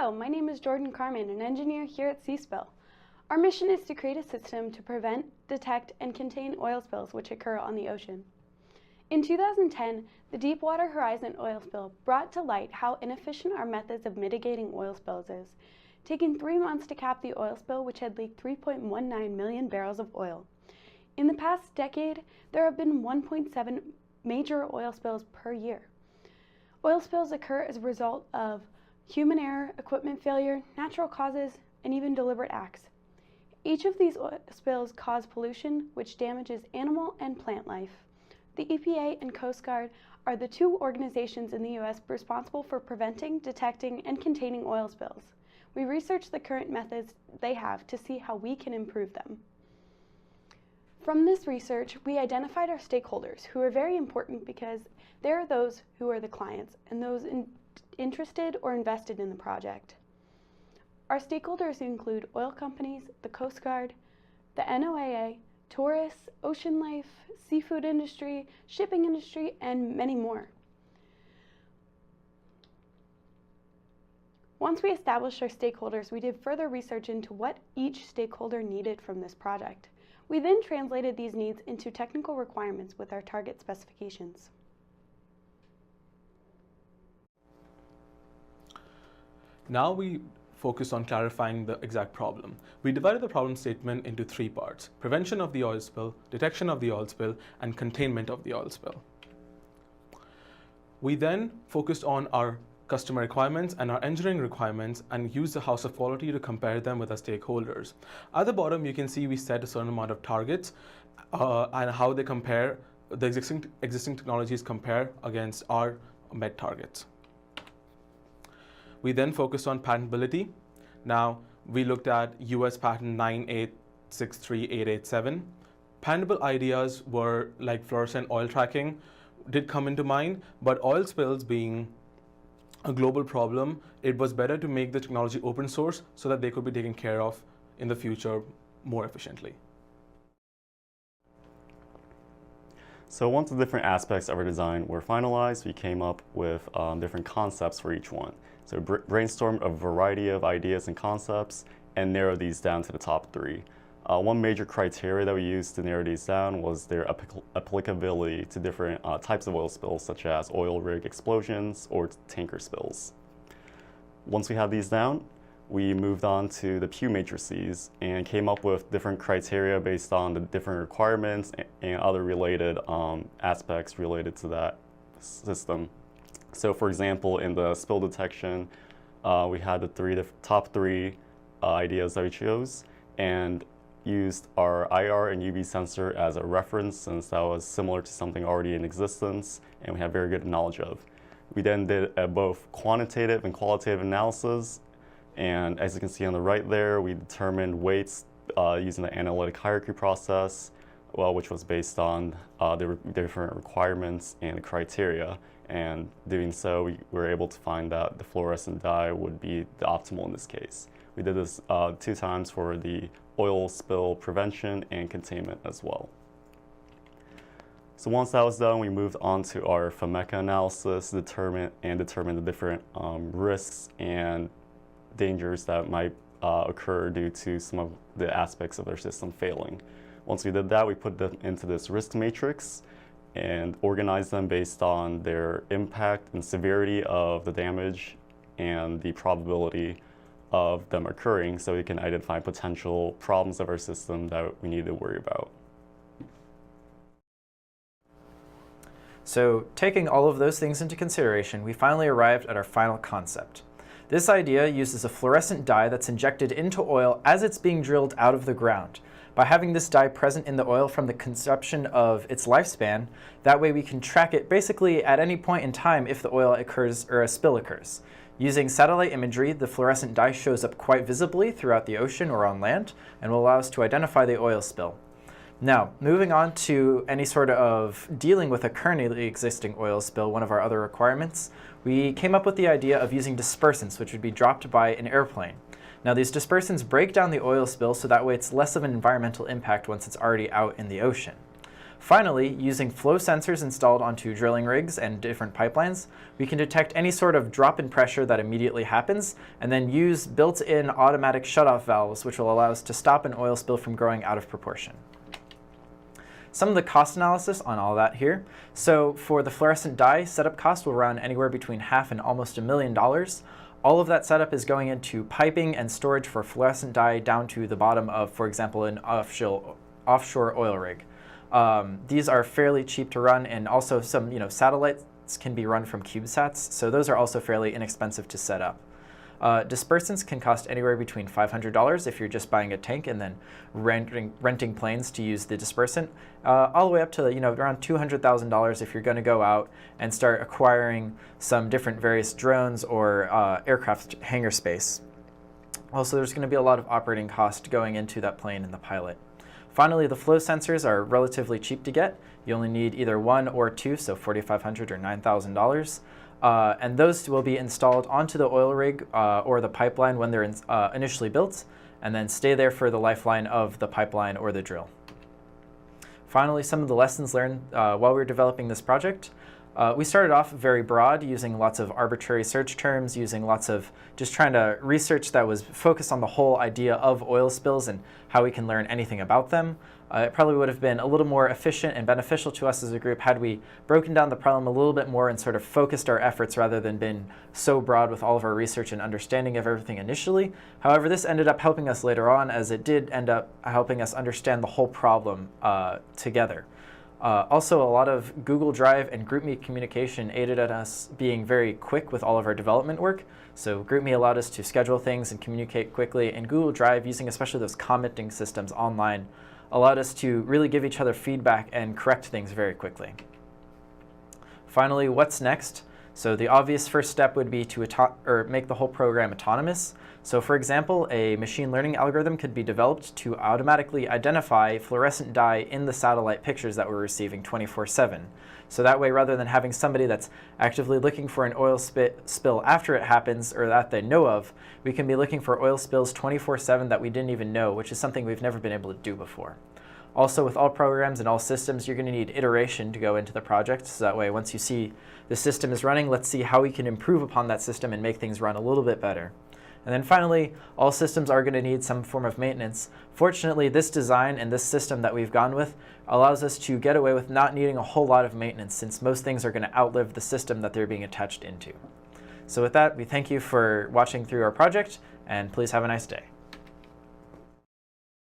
Hello, my name is Jordan Carmen, an engineer here at Seaspill. Our mission is to create a system to prevent, detect, and contain oil spills which occur on the ocean. In 2010, the Deepwater Horizon oil spill brought to light how inefficient our methods of mitigating oil spills is, taking 3 months to cap the oil spill which had leaked 3.19 million barrels of oil. In the past decade, there have been 1.7 major oil spills per year. Oil spills occur as a result of human error, equipment failure, natural causes, and even deliberate acts. Each of these oil spills cause pollution which damages animal and plant life. The EPA and Coast Guard are the two organizations in the U.S. responsible for preventing, detecting, and containing oil spills. We researched the current methods they have to see how we can improve them. From this research, we identified our stakeholders, who are very important because they are those who are the clients and those interested or invested in the project. Our stakeholders include oil companies, the Coast Guard, the NOAA, tourists, ocean life, seafood industry, shipping industry, and many more. Once we established our stakeholders, we did further research into what each stakeholder needed from this project. We then translated these needs into technical requirements with our target specifications. Now we focus on clarifying the exact problem. We divided the problem statement into 3 parts: prevention of the oil spill, detection of the oil spill, and containment of the oil spill. We then focused on our customer requirements and our engineering requirements and used the House of Quality to compare them with our stakeholders. At the bottom, you can see we set a certain amount of targets and how they compare, the existing technologies compare against our met targets. We then focused on patentability. Now, we looked at US patent 9863887. Patentable ideas were like fluorescent oil tracking did come into mind, but oil spills being a global problem, it was better to make the technology open source so that they could be taken care of in the future more efficiently. So once the different aspects of our design were finalized, we came up with different concepts for each one. So brainstormed a variety of ideas and concepts and narrowed these down to the top 3. One major criteria that we used to narrow these down was their applicability to different types of oil spills, such as oil rig explosions or tanker spills. Once we had these down, we moved on to the Pew matrices and came up with different criteria based on the different requirements and other related aspects related to that system. So for example, in the spill detection, we had the top three ideas that we chose and used our IR and UV sensor as a reference since that was similar to something already in existence and we had very good knowledge of. We then did both quantitative and qualitative analysis, and as you can see on the right there, we determined weights using the analytic hierarchy process, which was based on the different requirements and criteria. And doing so, we were able to find that the fluorescent dye would be the optimal in this case. We did this 2 times for the oil spill prevention and containment as well. So once that was done, we moved on to our FMECA analysis, determine the different risks and dangers that might occur due to some of the aspects of their system failing. Once we did that, we put them into this risk matrix and organized them based on their impact and severity of the damage and the probability of them occurring, so we can identify potential problems of our system that we need to worry about. So, taking all of those things into consideration, we finally arrived at our final concept. This idea uses a fluorescent dye that's injected into oil as it's being drilled out of the ground. By having this dye present in the oil from the conception of its lifespan, that way we can track it basically at any point in time if the oil occurs or a spill occurs. Using satellite imagery, the fluorescent dye shows up quite visibly throughout the ocean or on land and will allow us to identify the oil spill. Now, moving on to any sort of dealing with a currently existing oil spill, one of our other requirements, we came up with the idea of using dispersants, which would be dropped by an airplane. Now, these dispersants break down the oil spill so that way it's less of an environmental impact once it's already out in the ocean. Finally, using flow sensors installed onto drilling rigs and different pipelines, we can detect any sort of drop in pressure that immediately happens, and then use built-in automatic shutoff valves, which will allow us to stop an oil spill from growing out of proportion. Some of the cost analysis on all that here. So for the fluorescent dye, setup cost will run anywhere between half and almost $1 million. All of that setup is going into piping and storage for fluorescent dye down to the bottom of, for example, an offshore oil rig. These are fairly cheap to run, and also some satellites can be run from CubeSats, so those are also fairly inexpensive to set up. Dispersants can cost anywhere between $500 if you're just buying a tank and then renting planes to use the dispersant, all the way up to around $200,000 if you're going to go out and start acquiring some different various drones or aircraft hangar space. Also, there's going to be a lot of operating cost going into that plane and the pilot. Finally, the flow sensors are relatively cheap to get. You only need either one or two, so $4,500 or $9,000. And those will be installed onto the oil rig or the pipeline when they're initially built, and then stay there for the lifeline of the pipeline or the drill. Finally, some of the lessons learned while we were developing this project. We started off very broad, using lots of arbitrary search terms, using lots of just trying to research that was focused on the whole idea of oil spills and how we can learn anything about them. It probably would have been a little more efficient and beneficial to us as a group had we broken down the problem a little bit more and sort of focused our efforts rather than been so broad with all of our research and understanding of everything initially. However, this ended up helping us later on, as it did end up helping us understand the whole problem together. Also, a lot of Google Drive and GroupMe communication aided at us being very quick with all of our development work. So GroupMe allowed us to schedule things and communicate quickly, and Google Drive, using especially those commenting systems online, allowed us to really give each other feedback and correct things very quickly. Finally, what's next? So the obvious first step would be to make the whole program autonomous. So for example, a machine learning algorithm could be developed to automatically identify fluorescent dye in the satellite pictures that we're receiving 24/7. So that way, rather than having somebody that's actively looking for an oil spill after it happens or that they know of, we can be looking for oil spills 24/7 that we didn't even know, which is something we've never been able to do before. Also, with all programs and all systems, you're going to need iteration to go into the project. So that way, once you see the system is running, let's see how we can improve upon that system and make things run a little bit better. And then finally, all systems are going to need some form of maintenance. Fortunately, this design and this system that we've gone with allows us to get away with not needing a whole lot of maintenance, since most things are going to outlive the system that they're being attached into. So with that, we thank you for watching through our project, and please have a nice day.